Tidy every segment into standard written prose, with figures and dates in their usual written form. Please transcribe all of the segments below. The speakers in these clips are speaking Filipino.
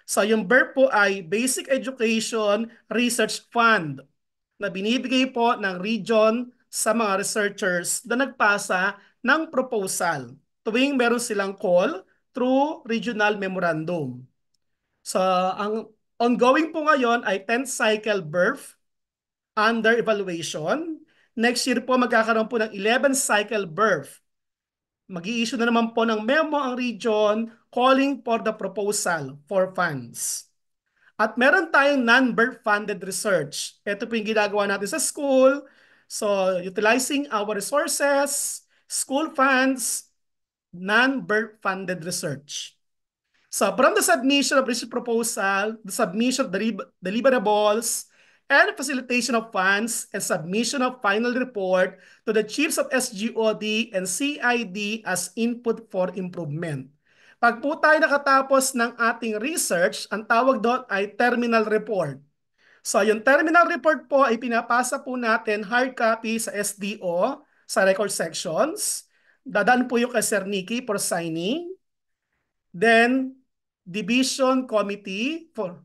So yung BERP po ay Basic Education Research Fund na binibigay po ng region sa mga researchers na nagpasa ng proposal tuwing meron silang call through regional memorandum. So ang ongoing po ngayon ay 10th cycle BERF under evaluation. Next year po magkakaroon po ng 11th cycle BERF. Mag-i-issue na naman po ng memo ang region calling for the proposal for funds. At meron tayong non-BERF funded research. Ito po yung ginagawa natin sa school. So, utilizing our resources, school funds, non-BERF funded research. So, from the submission of research proposal, the submission of deliverables, and facilitation of funds and submission of final report to the chiefs of SGOD and CID as input for improvement. Pag po tayo nakatapos ng ating research, ang tawag doon ay terminal report. So yung terminal report po ay pinapasa po natin hard copy sa SDO, sa record sections. Dadaan po yung kay Sir Nicky for signing. Then, Division Committee for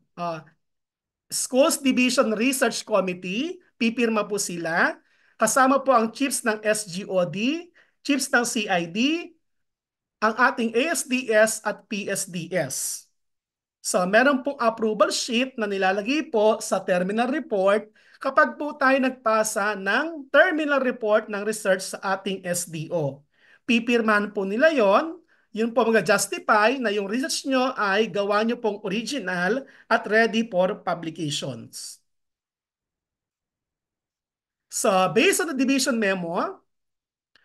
Schools Division Research Committee, pipirma po sila. Kasama po ang chiefs ng SGOD, chiefs ng CID, ang ating ASDS at PSDS. So, meron pong approval sheet na nilalagay po sa terminal report kapag po tayo nagpasa ng terminal report ng research sa ating SDO. Pipirmahan po nila yon. Yun po mag-justify na yung research nyo ay gawa nyo pong original at ready for publications. So, based on the division memo,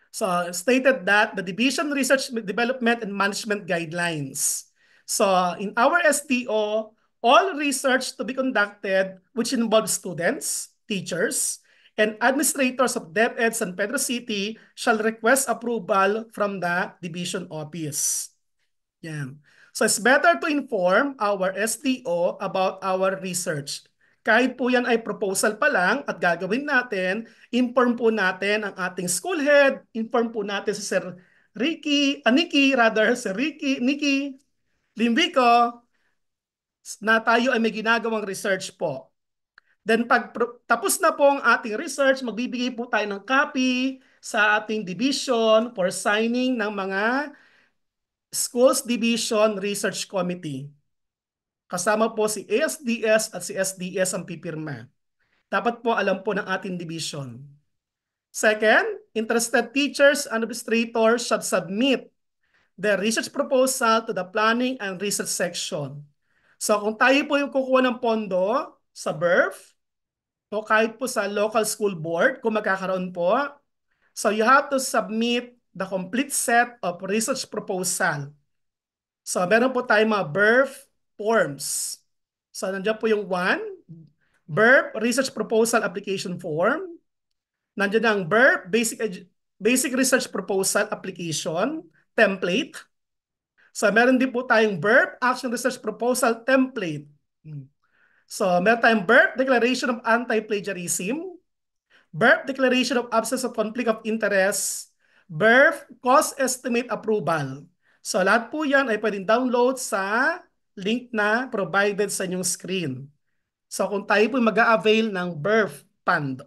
so stated that the Division Research Development and Management Guidelines. So in our STO, all research to be conducted which involves students, teachers, and administrators of DepEd San Pedro City shall request approval from the division office. Yan. So it's better to inform our STO about our research. Kahit po yan ay proposal pa lang at gagawin natin, inform po natin ang ating school head, inform po natin si Sir Nicky Limbico, na tayo ay may ginagawang research po. Then pag tapos na po ang ating research, magbibigay po tayo ng copy sa ating division for signing ng mga Schools Division Research Committee. Kasama po si ASDS at si SDS ang pipirma. Dapat po alam po ng ating division. Second, interested teachers and administrators should submit the research proposal to the planning and research section. So kung tayo po yung kukuha ng pondo sa BERF o kahit po sa local school board, kung magkakaroon po, so you have to submit the complete set of research proposal. So meron po tayong mga BERF forms. So nandiyan po yung 1, BERF Research Proposal Application Form. Nandiyan ang BERF Basic Research Proposal Application Template. So meron din po tayong BERF Action Research Proposal Template. So meron tayong BERF Declaration of Anti-Plagiarism, BERF Declaration of Absence of Conflict of Interest, BERF Cost Estimate Approval. So lahat po yan ay pwedeng download sa link na provided sa inyong screen. So kung tayo po mag-a-avail ng BERF fund.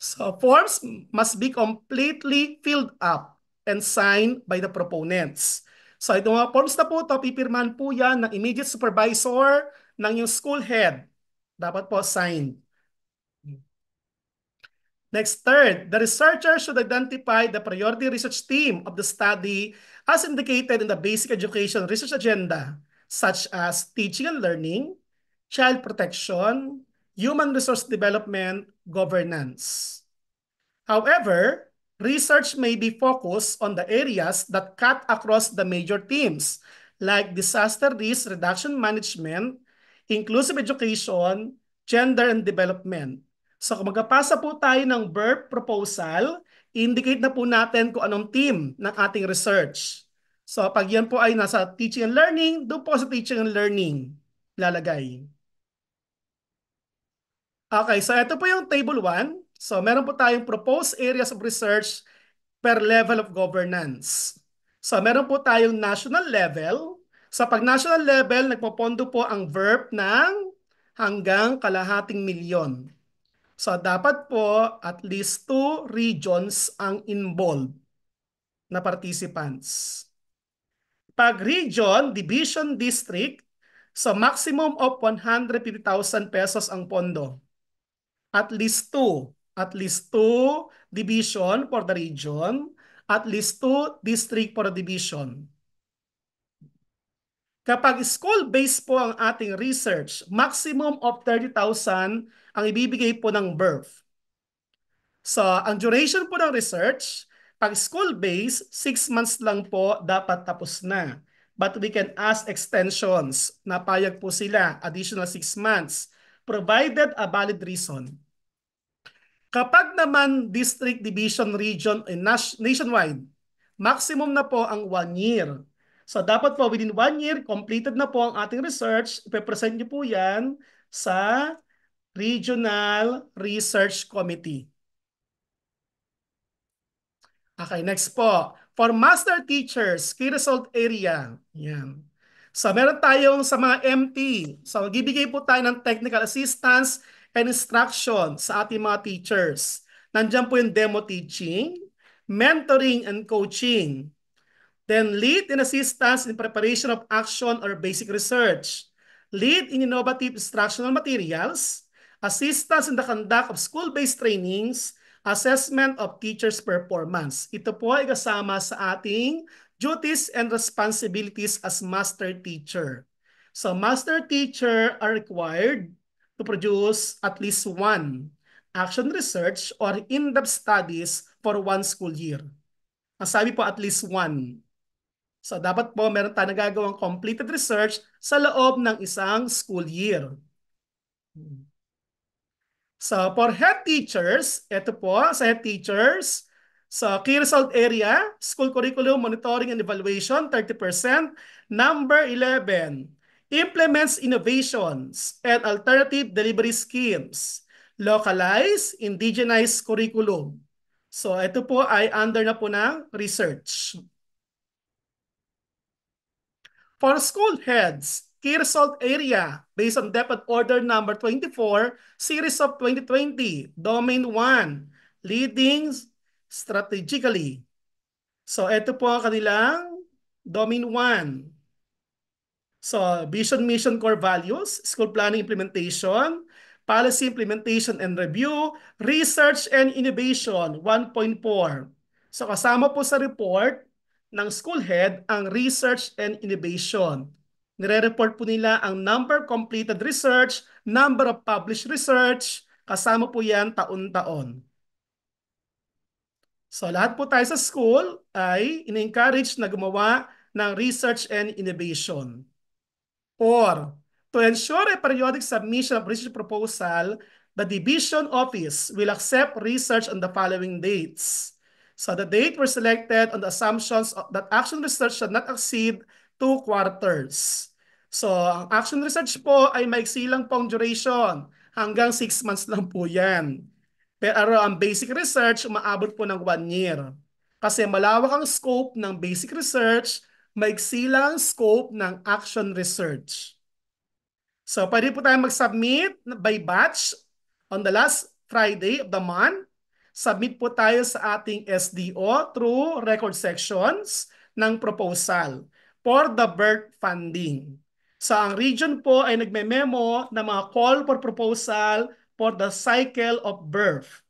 So forms must be completely filled up and signed by the proponents. So itong mga forms na po ito, pipirmahan po yan ng immediate supervisor ng yung school head. Dapat po signed. Next, third, the researcher should identify the priority research theme of the study as indicated in the basic education research agenda, such as teaching and learning, child protection, human resource development, governance. However, research may be focused on the areas that cut across the major themes, like disaster risk reduction management, inclusive education, gender and development. So kung magpapasa po tayo ng BERF proposal, indicate na po natin kung anong theme ng ating research. So pag yan po ay nasa teaching and learning, doon po sa teaching and learning lalagay. Okay, so ito po yung table 1. So meron po tayong proposed areas of research per level of governance. So meron po tayong national level. Sa pag-national level, nagpopondo po ang VERP ng hanggang kalahating milyon. So dapat po at least 2 regions ang involved na participants. Pag region, division, district, so maximum of 150,000 pesos ang pondo. At least two. At least two division for the region. At least two district for the division. Kapag school-based po ang ating research, maximum of 30,000 ang ibibigay po ng birth. So, ang duration po ng research, pag school-based, 6 months lang po dapat tapos na. But we can ask extensions. Napayag po sila, additional 6 months, provided a valid reason. Kapag naman district, division, region, and nationwide, maximum na po ang 1 year. So dapat po within 1 year, completed na po ang ating research. Ipe-present niyo po yan sa Regional Research Committee. Okay, next po. For master teachers, key result area. Yan. So meron tayong sa mga MT. So magbibigay po tayo ng technical assistance and instruction sa ating mga teachers. Nandiyan po yung demo teaching, mentoring and coaching. Then lead in assistance in preparation of action or basic research. Lead in innovative instructional materials, assistance in the conduct of school-based trainings, assessment of teachers' performance. Ito po ay kasama sa ating duties and responsibilities as master teacher. So master teacher are required to produce at least one action research or in-depth studies for 1 school year. Ang sabi po at least one. So dapat po meron tayo nagagawang completed research sa loob ng isang school year. So for head teachers, ito po sa head teachers, so key result area, school curriculum monitoring and evaluation, 30%. Number 11, implements innovations and alternative delivery schemes. Localize, indigenized curriculum. So ito po ay under na po ng research. For school heads, key result area based on Depth Order number 24, series of 2020, Domain 1, leading strategically. So ito po ang kanilang Domain 1. So vision, mission, core values, school planning implementation, policy implementation and review, research and innovation, 1.4. So kasama po sa report ng school head ang research and innovation. Nire-report po nila ang number completed research, number of published research, kasama po yan taon-taon. So lahat po tayo sa school ay in-encourage na gumawa ng research and innovation. Or, to ensure a periodic submission of research proposal, the division office will accept research on the following dates. So the date were selected on the assumptions that action research should not exceed 2 quarters. So ang action research po ay maiksi lang pong duration. Hanggang 6 months lang po yan. Pero ang basic research, umaabot po ng 1 year. Kasi malawak ang scope ng basic research, maiksi lang scope ng action research. So pwede po tayong mag-submit by batch on the last Friday of the month. Submit po tayo sa ating SDO through record sections ng proposal for the birth funding. So ang region po ay nagme-memo ng mga call for proposal for the cycle of birth.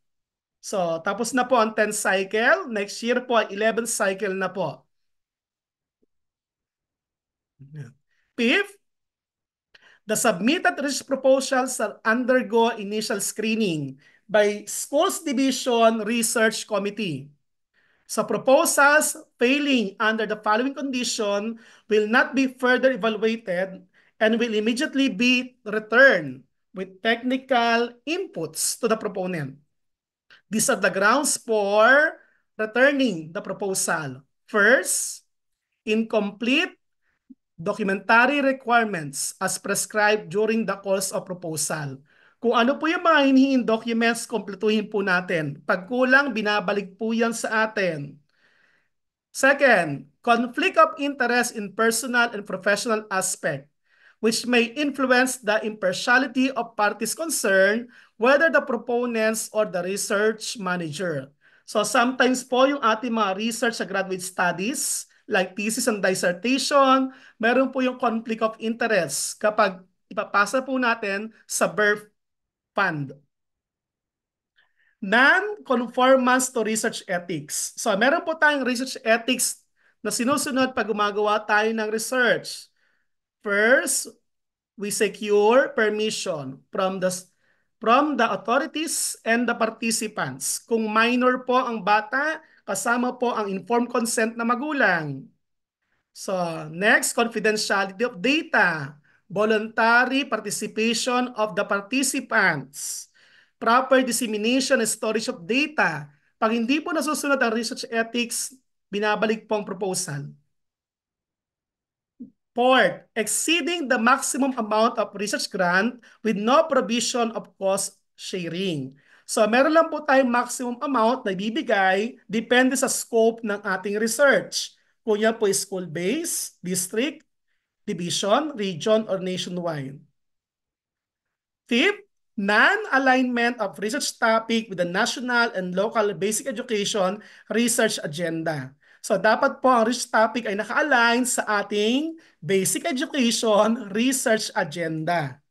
So tapos na po ang 10th cycle. Next year po ay 11th cycle na po. Fifth, the submitted research proposals shall undergo initial screening by Schools Division Research Committee. So proposals failing under the following condition will not be further evaluated and will immediately be returned with technical inputs to the proponent. These are the grounds for returning the proposal. First, incomplete documentary requirements as prescribed during the course of proposal. Kung ano po yung mga hinihinging documents, kompletuhin po natin. Pag kulang, binabalik po yan sa atin. Second, conflict of interest in personal and professional aspect, which may influence the impartiality of parties concerned, whether the proponents or the research manager. So sometimes po yung ating mga research sa graduate studies, like thesis and dissertation, meron po yung conflict of interest kapag ipapasa po natin sa birth fund. Non-conformance to research ethics. So meron po tayong research ethics na sinusunod pag gumagawa tayo ng research. First, we secure permission from the authorities and the participants. Kung minor po ang bata, kasama po ang informed consent na magulang. So, next, confidentiality of data. Voluntary participation of the participants. Proper dissemination and storage of data. Pag hindi po nasusunod ang research ethics, binabalik po ang proposal. Fourth, exceeding the maximum amount of research grant with no provision of cost sharing. So meron lang po tayong maximum amount na ibibigay depende sa scope ng ating research. Kung yan po is school-based, district, division, region, or nationwide. Fifth, non-alignment of research topic with the national and local basic education research agenda. So dapat po ang research topic ay naka-align sa ating basic education research agenda.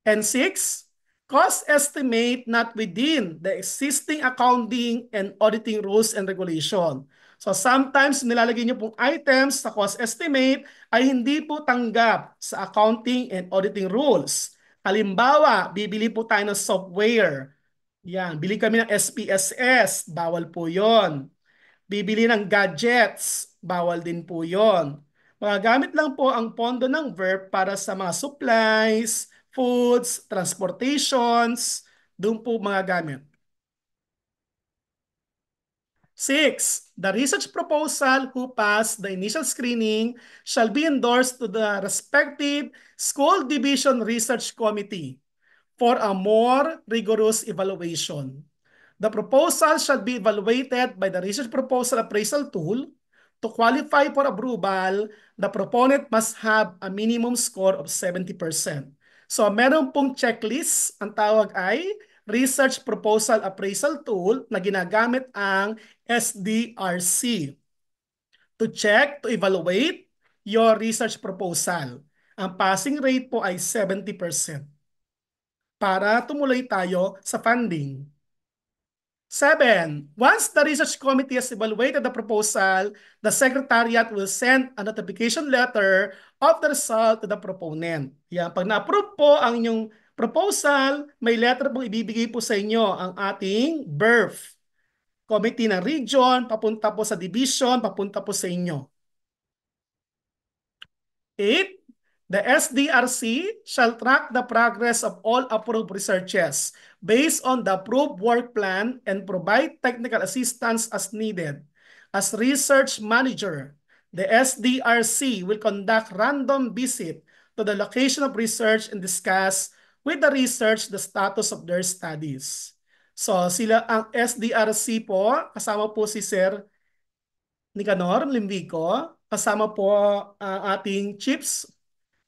And six, cost estimate not within the existing accounting and auditing rules and regulation. So sometimes nilalagay niyo pong items sa cost estimate ay hindi po tanggap sa accounting and auditing rules. Halimbawa, bibili po tayo ng software. Yan, bili kami ng SPSS, bawal po yon. Bibili ng gadgets, bawal din po yon. Magagamit lang po ang pondo ng VERP para sa mga supplies, foods, transportations, doon po mga gamit. 6. The research proposal who passed the initial screening shall be endorsed to the respective school division research committee for a more rigorous evaluation. The proposal shall be evaluated by the research proposal appraisal tool. To qualify for approval, the proponent must have a minimum score of 70%. So meron pong checklist, ang tawag ay Research Proposal Appraisal Tool na ginagamit ang SDRC to check, to evaluate your research proposal. Ang passing rate po ay 70% para tumuloy tayo sa funding. 7. Once the research committee has evaluated the proposal, the secretariat will send a notification letter of the result to the proponent. Yan, pag na-approve po ang inyong proposal, may letter pong ibibigay po sa inyo ang ating birth committee ng region, papunta po sa division, papunta po sa inyo. 8. The SDRC shall track the progress of all approved researches based on the approved work plan and provide technical assistance as needed. As research manager, the SDRC will conduct random visit to the location of research and discuss with the research the status of their studies. So sila ang SDRC po, kasama po si Sir Nicanor Limbico, kasama po ang ating chiefs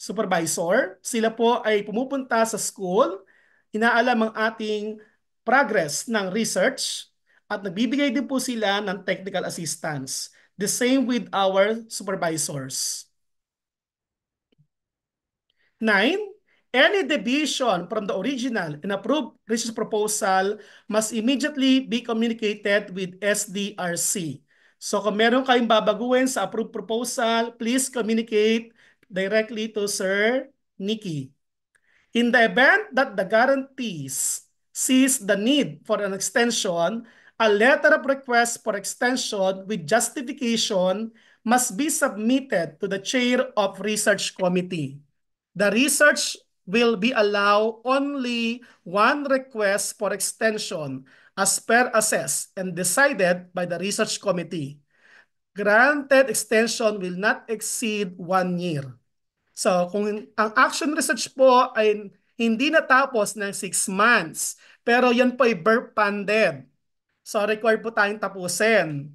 supervisor. Sila po ay pumupunta sa school, inaalam ang ating progress ng research at nagbibigay din po sila ng technical assistance. The same with our supervisors. 9. Any deviation from the original and approved research proposal must immediately be communicated with SDRC. So kung meron kayong babaguhin sa approved proposal, please communicate directly to Sir Nicky. In the event that the guarantees sees the need for an extension, a letter of request for extension with justification must be submitted to the chair of research committee. The research will be allowed only one request for extension as per assessed and decided by the research committee. Granted extension will not exceed 1 year. So kung ang action research po ay hindi natapos ng 6 months, pero yan po ay birth funded. So required po tayong tapusin.